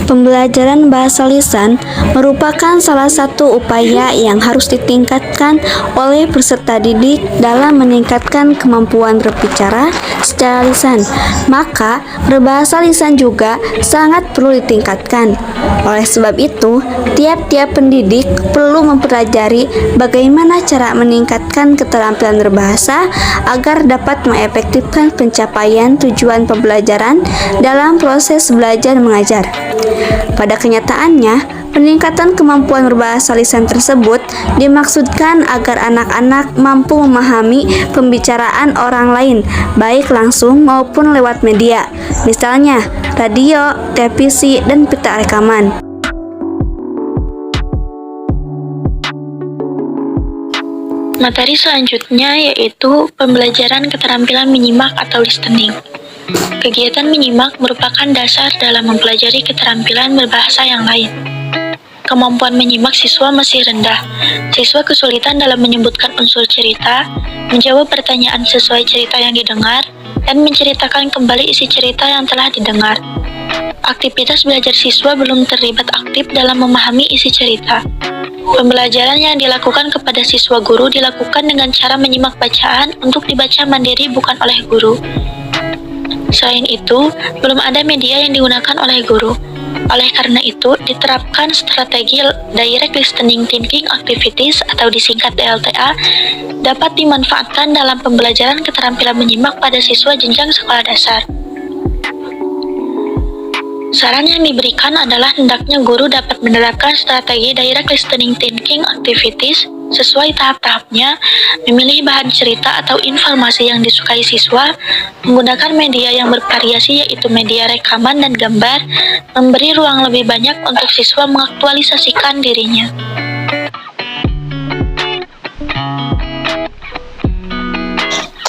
Pembelajaran bahasa lisan merupakan salah satu upaya yang harus ditingkatkan oleh peserta didik dalam meningkatkan kemampuan berbicara secara lisan. Maka, berbahasa lisan juga sangat perlu ditingkatkan. Oleh sebab itu, tiap-tiap pendidik perlu mempelajari bagaimana cara meningkatkan keterampilan berbahasa agar dapat mengefektifkan pencapaian tujuan pembelajaran dalam proses belajar mengajar. Pada kenyataannya, peningkatan kemampuan berbahasa lisan tersebut dimaksudkan agar anak-anak mampu memahami pembicaraan orang lain, baik langsung maupun lewat media, misalnya radio, televisi, dan pita rekaman. Materi selanjutnya yaitu pembelajaran keterampilan menyimak atau listening. Kegiatan menyimak merupakan dasar dalam mempelajari keterampilan berbahasa yang lain. Kemampuan menyimak siswa masih rendah. Siswa kesulitan dalam menyebutkan unsur cerita, menjawab pertanyaan sesuai cerita yang didengar, dan menceritakan kembali isi cerita yang telah didengar. Aktivitas belajar siswa belum terlibat aktif dalam memahami isi cerita. Pembelajaran yang dilakukan kepada siswa guru dilakukan dengan cara menyimak bacaan untuk dibaca mandiri bukan oleh guru. Selain itu, belum ada media yang digunakan oleh guru. Oleh karena itu, diterapkan strategi Direct Listening Thinking Activities atau disingkat DLTA dapat dimanfaatkan dalam pembelajaran keterampilan menyimak pada siswa jenjang sekolah dasar. Saran yang diberikan adalah hendaknya guru dapat menerapkan strategi Direct Listening Thinking Activities sesuai tahap-tahapnya, memilih bahan cerita atau informasi yang disukai siswa, menggunakan media yang bervariasi yaitu media rekaman dan gambar, memberi ruang lebih banyak untuk siswa mengaktualisasikan dirinya.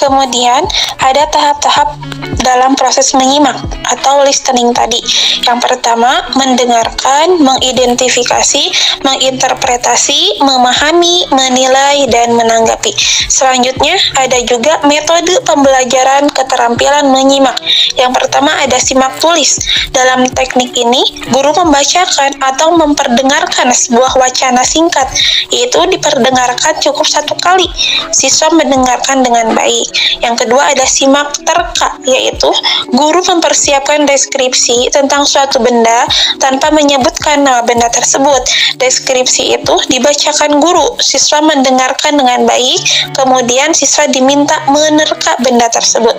Kemudian, ada tahap-tahap dalam proses menyimak atau listening tadi. Yang pertama, mendengarkan, mengidentifikasi, menginterpretasi, memahami, menilai, dan menanggapi. Selanjutnya, ada juga metode pembelajaran keterampilan menyimak. Yang pertama ada simak tulis. Dalam teknik ini, guru membacakan atau memperdengarkan sebuah wacana singkat, yaitu diperdengarkan cukup satu kali. Siswa mendengarkan dengan baik. Yang kedua ada simak terka, yaitu guru mempersiapkan deskripsi tentang suatu benda tanpa menyebutkan nama benda tersebut. Deskripsi itu dibacakan guru, siswa mendengarkan dengan baik, kemudian siswa diminta menerka benda tersebut.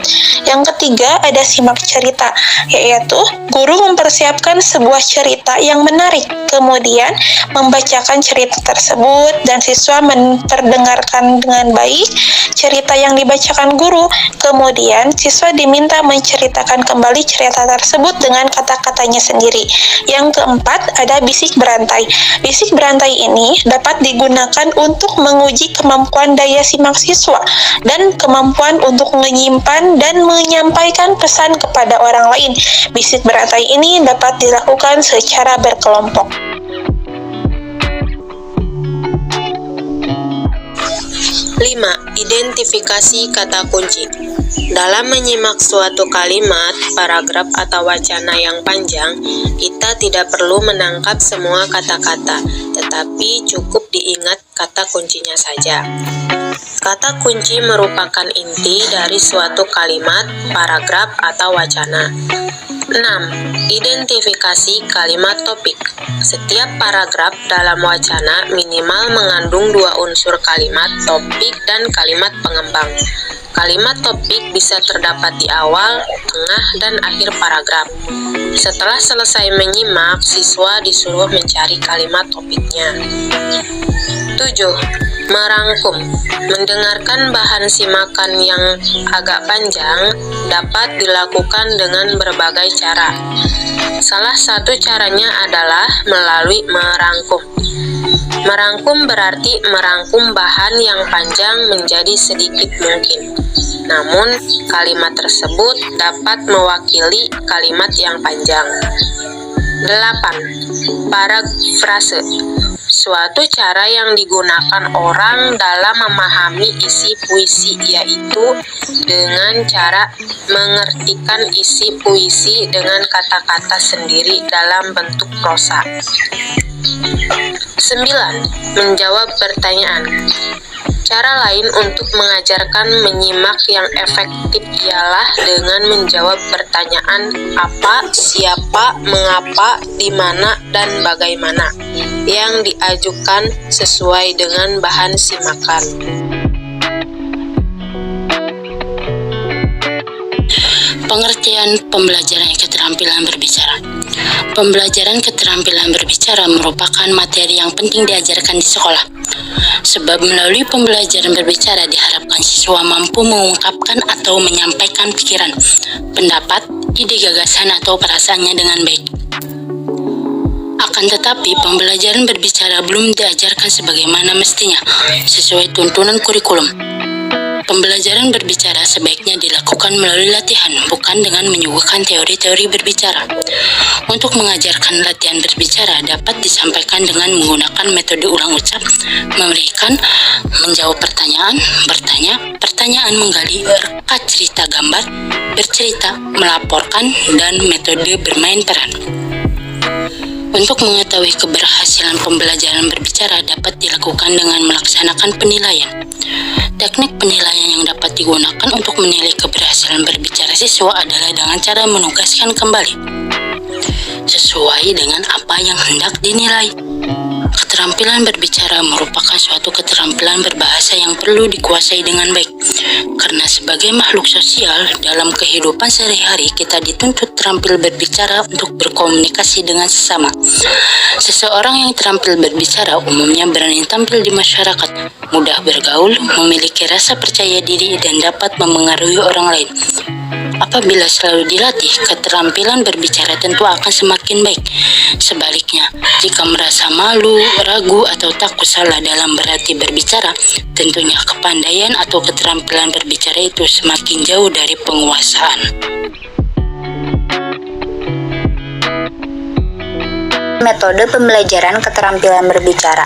Yang ketiga ada simak cerita, yaitu guru mempersiapkan sebuah cerita yang menarik, kemudian membacakan cerita tersebut dan siswa memperdengarkan dengan baik cerita yang dibacakan guru, kemudian siswa diminta menceritakan kembali cerita tersebut dengan kata-katanya sendiri. Yang keempat ada bisik berantai. Bisik berantai ini dapat digunakan untuk menguji kemampuan daya simak siswa dan kemampuan untuk menyimpan dan menyampaikan pesan kepada orang lain. Bisik berantai ini dapat dilakukan secara berkelompok. Identifikasi kata kunci. Dalam menyimak suatu kalimat, paragraf atau wacana yang panjang, kita tidak perlu menangkap semua kata-kata, tetapi cukup diingat kata kuncinya saja. Kata kunci merupakan inti dari suatu kalimat, paragraf, atau wacana. 6. Identifikasi kalimat topik. Setiap paragraf dalam wacana minimal mengandung 2 unsur kalimat topik dan kalimat pengembang. Kalimat topik bisa terdapat di awal, tengah, dan akhir paragraf. Setelah selesai menyimak, siswa disuruh mencari kalimat topiknya. 7. Merangkum. Mendengarkan bahan simakan yang agak panjang dapat dilakukan dengan berbagai cara. Salah satu caranya adalah melalui merangkum. Merangkum berarti merangkum bahan yang panjang menjadi sedikit mungkin. Namun, kalimat tersebut dapat mewakili kalimat yang panjang. 8. Parafrase. Suatu cara yang digunakan orang dalam memahami isi puisi yaitu dengan cara mengartikan isi puisi dengan kata-kata sendiri dalam bentuk prosa. 9. Menjawab pertanyaan. Cara lain untuk mengajarkan menyimak yang efektif ialah dengan menjawab pertanyaan apa, siapa, mengapa, di mana, dan bagaimana yang diajukan sesuai dengan bahan simakan. Pengertian pembelajaran keterampilan berbicara. Pembelajaran keterampilan berbicara merupakan materi yang penting diajarkan di sekolah. Sebab melalui pembelajaran berbicara diharapkan siswa mampu mengungkapkan atau menyampaikan pikiran, pendapat, ide gagasan atau perasaannya dengan baik. Akan tetapi, pembelajaran berbicara belum diajarkan sebagaimana mestinya, sesuai tuntunan kurikulum. Pembelajaran berbicara sebaiknya dilakukan melalui latihan, bukan dengan menyuguhkan teori-teori berbicara. Untuk mengajarkan latihan berbicara dapat disampaikan dengan menggunakan metode ulang ucap, memberikan, menjawab pertanyaan, bertanya, pertanyaan menggali, rekat cerita gambar, bercerita, melaporkan, dan metode bermain peran. Untuk mengetahui keberhasilan pembelajaran berbicara dapat dilakukan dengan melaksanakan penilaian. Teknik penilaian yang dapat digunakan untuk menilai keberhasilan berbicara siswa adalah dengan cara menugaskan kembali sesuai dengan apa yang hendak dinilai. Keterampilan berbicara merupakan suatu keterampilan berbahasa yang perlu dikuasai dengan baik. Karena sebagai makhluk sosial, dalam kehidupan sehari-hari kita dituntut terampil berbicara untuk berkomunikasi dengan sesama. Seseorang yang terampil berbicara umumnya berani tampil di masyarakat, mudah bergaul, memiliki rasa percaya diri, dan dapat memengaruhi orang lain. Apabila selalu dilatih, keterampilan berbicara tentu akan semakin baik. Sebaliknya, jika merasa malu, ragu, atau takut salah dalam berlatih berbicara, tentunya kepandaian atau keterampilan berbicara itu semakin jauh dari penguasaan. Metode pembelajaran keterampilan berbicara.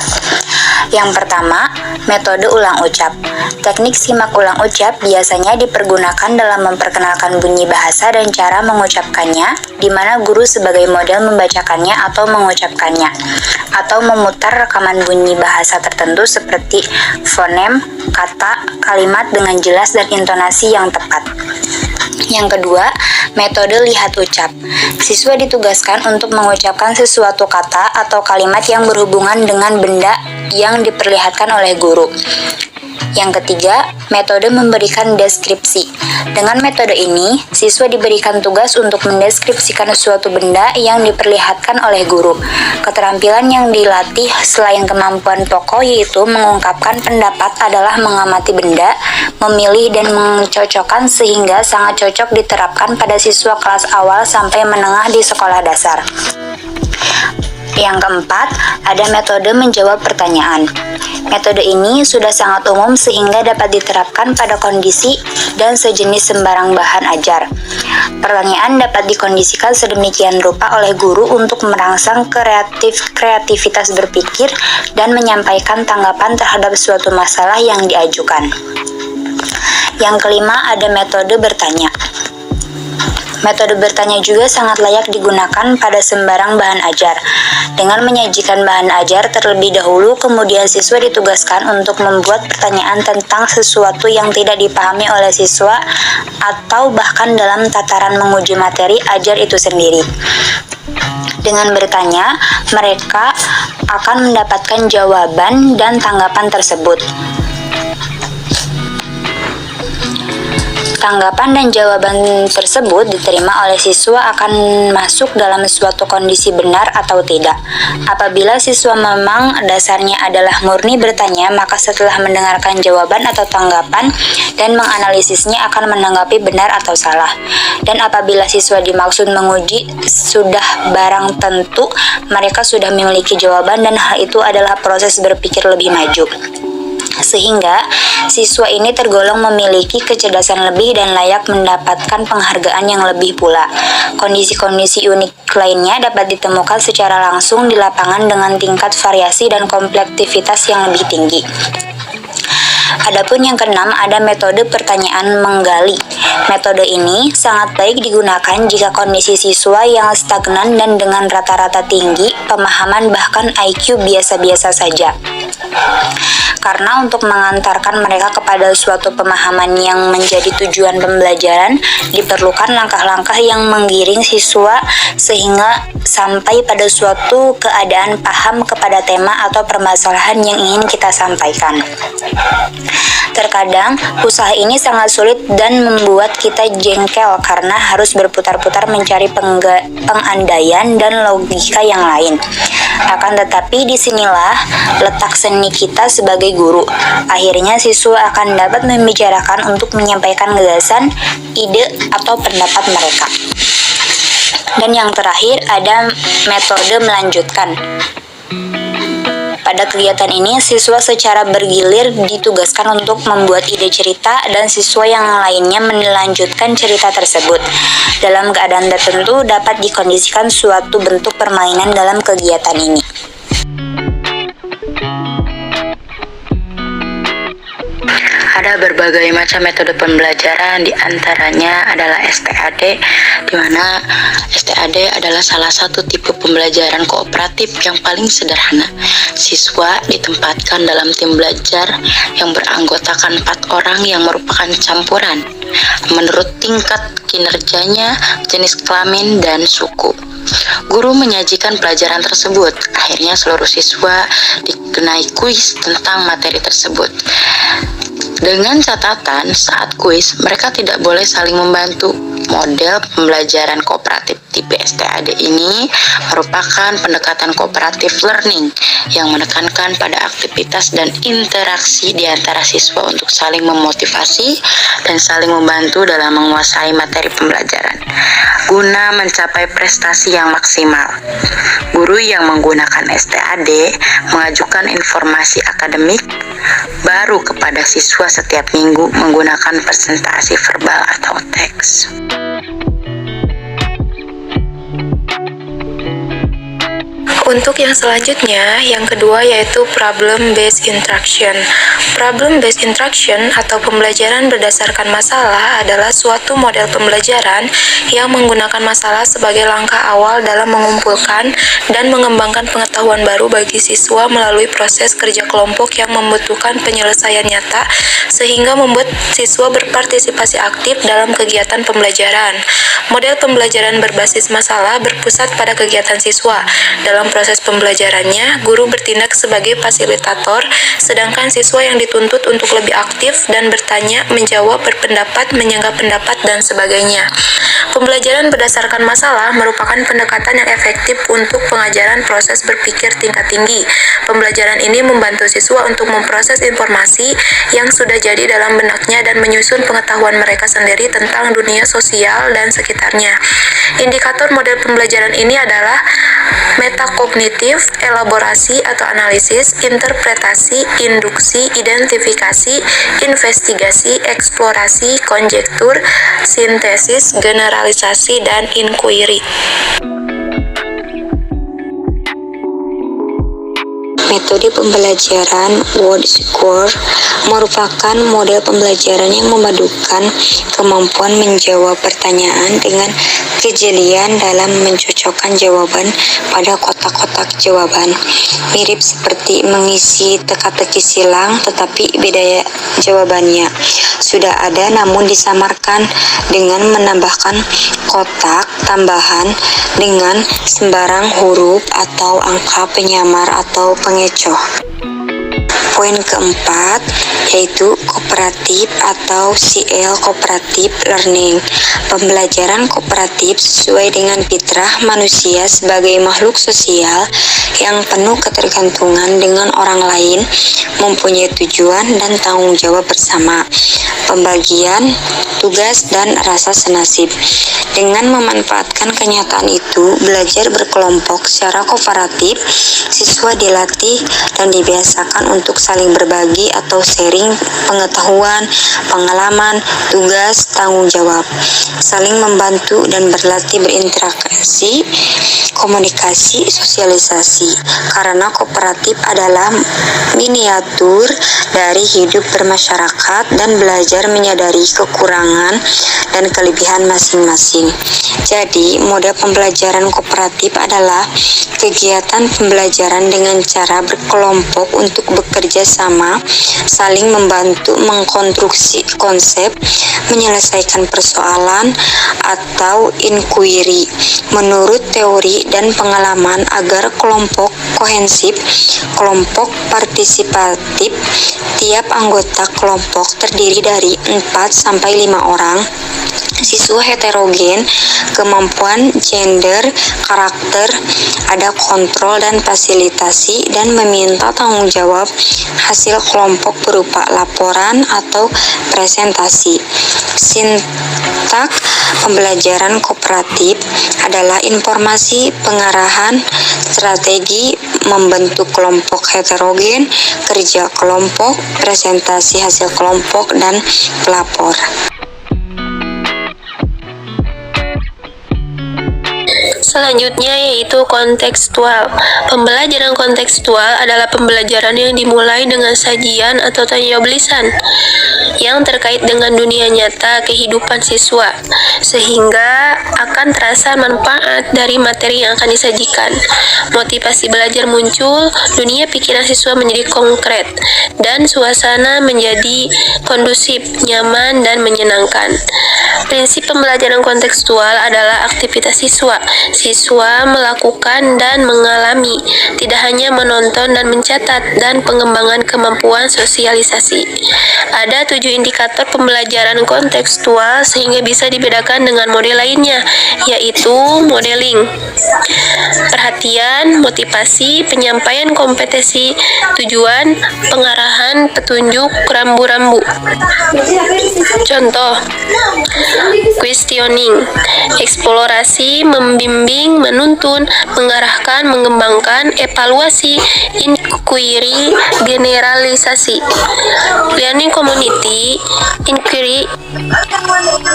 Yang pertama, metode ulang ucap. Teknik simak ulang ucap biasanya dipergunakan dalam memperkenalkan bunyi bahasa dan cara mengucapkannya, di mana guru sebagai model membacakannya atau mengucapkannya, atau memutar rekaman bunyi bahasa tertentu seperti fonem, kata, kalimat dengan jelas dan intonasi yang tepat. Yang kedua, metode lihat ucap. Siswa ditugaskan untuk mengucapkan sesuatu kata atau kalimat yang berhubungan dengan benda yang diperlihatkan oleh guru. Yang ketiga, metode memberikan deskripsi. Dengan metode ini, siswa diberikan tugas untuk mendeskripsikan suatu benda yang diperlihatkan oleh guru. Keterampilan yang dilatih selain kemampuan pokok yaitu mengungkapkan pendapat adalah mengamati benda, memilih dan mencocokkan sehingga sangat cocok diterapkan pada siswa kelas awal sampai menengah di sekolah dasar. Yang keempat, ada metode menjawab pertanyaan. Metode ini sudah sangat umum sehingga dapat diterapkan pada kondisi dan sejenis sembarang bahan ajar. Pertanyaan dapat dikondisikan sedemikian rupa oleh guru untuk merangsang kreativitas berpikir dan menyampaikan tanggapan terhadap suatu masalah yang diajukan. Yang kelima, ada metode bertanya. Metode bertanya juga sangat layak digunakan pada sembarang bahan ajar. Dengan menyajikan bahan ajar terlebih dahulu, kemudian siswa ditugaskan untuk membuat pertanyaan tentang sesuatu yang tidak dipahami oleh siswa atau bahkan dalam tataran menguji materi ajar itu sendiri. Dengan bertanya, mereka akan mendapatkan jawaban dan tanggapan tersebut. Tanggapan dan jawaban tersebut diterima oleh siswa akan masuk dalam suatu kondisi benar atau tidak. Apabila siswa memang dasarnya adalah murni bertanya, maka setelah mendengarkan jawaban atau tanggapan dan menganalisisnya akan menanggapi benar atau salah. Dan apabila siswa dimaksud menguji sudah barang tentu, mereka sudah memiliki jawaban dan hal itu adalah proses berpikir lebih maju. sehingga siswa ini tergolong memiliki kecerdasan lebih dan layak mendapatkan penghargaan yang lebih pula. Kondisi-kondisi unik lainnya dapat ditemukan secara langsung di lapangan dengan tingkat variasi dan komplektivitas yang lebih tinggi. Adapun yang keenam, ada metode pertanyaan menggali. Metode ini sangat baik digunakan jika kondisi siswa yang stagnan dan dengan rata-rata tinggi pemahaman bahkan IQ biasa-biasa saja. Karena untuk mengantarkan mereka kepada suatu pemahaman yang menjadi tujuan pembelajaran, diperlukan langkah-langkah yang menggiring siswa sehingga sampai pada suatu keadaan paham kepada tema atau permasalahan yang ingin kita sampaikan. Terkadang, usaha ini sangat sulit dan membuat kita jengkel karena harus berputar-putar mencari pengandaian dan logika yang lain. Akan tetapi disinilah letak seni kita sebagai guru. Akhirnya siswa akan dapat membicarakan untuk menyampaikan gagasan, ide, atau pendapat mereka. Dan yang terakhir ada metode melanjutkan. Pada kegiatan ini, siswa secara bergilir ditugaskan untuk membuat ide cerita dan siswa yang lainnya melanjutkan cerita tersebut. Dalam keadaan tertentu dapat dikondisikan suatu bentuk permainan dalam kegiatan ini. Ada berbagai macam metode pembelajaran, di antaranya adalah STAD, di mana STAD adalah salah satu tipe pembelajaran kooperatif yang paling sederhana. Siswa ditempatkan dalam tim belajar yang beranggotakan 4 orang yang merupakan campuran menurut tingkat kinerjanya, jenis kelamin, dan suku. Guru menyajikan pelajaran tersebut. Akhirnya seluruh siswa dikenai kuis tentang materi tersebut. Dengan catatan, saat kuis, mereka tidak boleh saling membantu. Model pembelajaran kooperatif tipe STAD ini merupakan pendekatan kooperatif learning yang menekankan pada aktivitas dan interaksi di antara siswa untuk saling memotivasi dan saling membantu dalam menguasai materi pembelajaran guna mencapai prestasi yang maksimal. Guru yang menggunakan STAD mengajukan informasi akademik baru kepada siswa setiap minggu menggunakan presentasi verbal atau teks. Untuk yang selanjutnya, yang kedua yaitu problem based instruction. Problem based instruction atau pembelajaran berdasarkan masalah adalah suatu model pembelajaran yang menggunakan masalah sebagai langkah awal dalam mengumpulkan dan mengembangkan pengetahuan baru bagi siswa melalui proses kerja kelompok yang membutuhkan penyelesaian nyata sehingga membuat siswa berpartisipasi aktif dalam kegiatan pembelajaran. Model pembelajaran berbasis masalah berpusat pada kegiatan siswa. Dalam proses pembelajarannya, guru bertindak sebagai fasilitator, sedangkan siswa yang dituntut untuk lebih aktif dan bertanya, menjawab, berpendapat, menyanggah pendapat, dan sebagainya. Pembelajaran berdasarkan masalah merupakan pendekatan yang efektif untuk pengajaran proses berpikir tingkat tinggi. Pembelajaran ini membantu siswa untuk memproses informasi yang sudah jadi dalam benaknya dan menyusun pengetahuan mereka sendiri tentang dunia sosial dan sekitarnya. Indikator model pembelajaran ini adalah metakognitif, elaborasi atau analisis, interpretasi, induksi, identifikasi, investigasi, eksplorasi, konjektur, sintesis, generalisasi, dan inquiry. Metode pembelajaran WordScore merupakan model pembelajaran yang memadukan kemampuan menjawab pertanyaan dengan kejelian dalam mencocokkan jawaban pada kotak-kotak jawaban. Mirip seperti mengisi teka-teki silang, tetapi beda jawabannya. Sudah ada namun disamarkan dengan menambahkan kotak tambahan dengan sembarang huruf atau angka penyamar atau pengecoh. Poin keempat yaitu kooperatif atau CL Cooperative Learning. Pembelajaran kooperatif sesuai dengan fitrah manusia sebagai makhluk sosial yang penuh ketergantungan dengan orang lain, mempunyai tujuan dan tanggung jawab bersama, pembagian tugas dan rasa senasib. Dengan memanfaatkan kenyataan itu, belajar berkelompok secara kooperatif, siswa dilatih dan dibiasakan untuk saling berbagi atau sharing pengetahuan, pengalaman, tugas, tanggung jawab, saling membantu dan berlatih berinteraksi, komunikasi, sosialisasi. Karena kooperatif adalah miniatur dari hidup bermasyarakat dan belajar menyadari kekurangan dan kelebihan masing-masing. Jadi, model pembelajaran kooperatif adalah kegiatan pembelajaran dengan cara berkelompok untuk bekerja sama, saling membantu mengkonstruksi konsep, menyelesaikan persoalan, atau inquiry menurut teori dan pengalaman agar kelompok kohensif, kelompok partisipatif. Tiap anggota kelompok terdiri dari 4-5 orang, siswa heterogen, kemampuan gender, karakter, ada kontrol dan fasilitasi, dan meminta tanggung jawab hasil kelompok berupa laporan atau presentasi. Sintak pembelajaran kooperatif adalah informasi, pengarahan, strategi, membentuk kelompok heterogen, kerja kelompok, presentasi hasil kelompok, dan pelapor. Selanjutnya yaitu kontekstual. Pembelajaran kontekstual adalah pembelajaran yang dimulai dengan sajian atau tanya jawab lisan yang terkait dengan dunia nyata kehidupan siswa, sehingga akan terasa manfaat dari materi yang akan disajikan. Motivasi belajar muncul, dunia pikiran siswa menjadi konkret, dan suasana menjadi kondusif, nyaman, dan menyenangkan. Prinsip pembelajaran kontekstual adalah aktivitas siswa. Siswa melakukan dan mengalami, tidak hanya menonton dan mencatat, dan pengembangan kemampuan sosialisasi. Ada 7 indikator pembelajaran kontekstual sehingga bisa dibedakan dengan model lainnya, yaitu modeling, perhatian, motivasi, penyampaian kompetensi, tujuan, pengarahan, petunjuk, rambu-rambu. Contoh, questioning, eksplorasi, membimbing, menuntun, mengarahkan, mengembangkan, evaluasi, inquiry, generalisasi. Learning community, inquiry,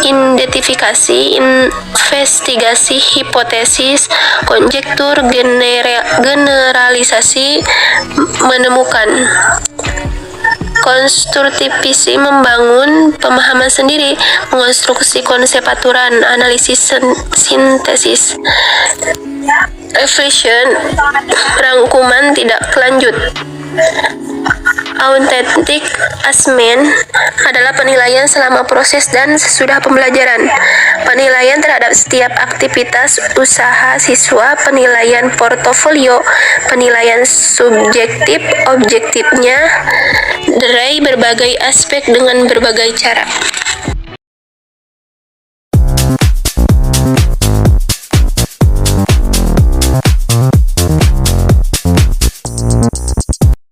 identifikasi, investigasi, hipotesis, konjektur, generalisasi, menemukan. Konstruktivisme, membangun pemahaman sendiri, mengonstruksi konsep aturan, analisis sintesis. Reflection, rangkuman tidak lanjut. Authentic assessment adalah penilaian selama proses dan sesudah pembelajaran. Penilaian terhadap setiap aktivitas usaha siswa, penilaian portofolio, penilaian subjektif, objektifnya, dari berbagai aspek dengan berbagai cara.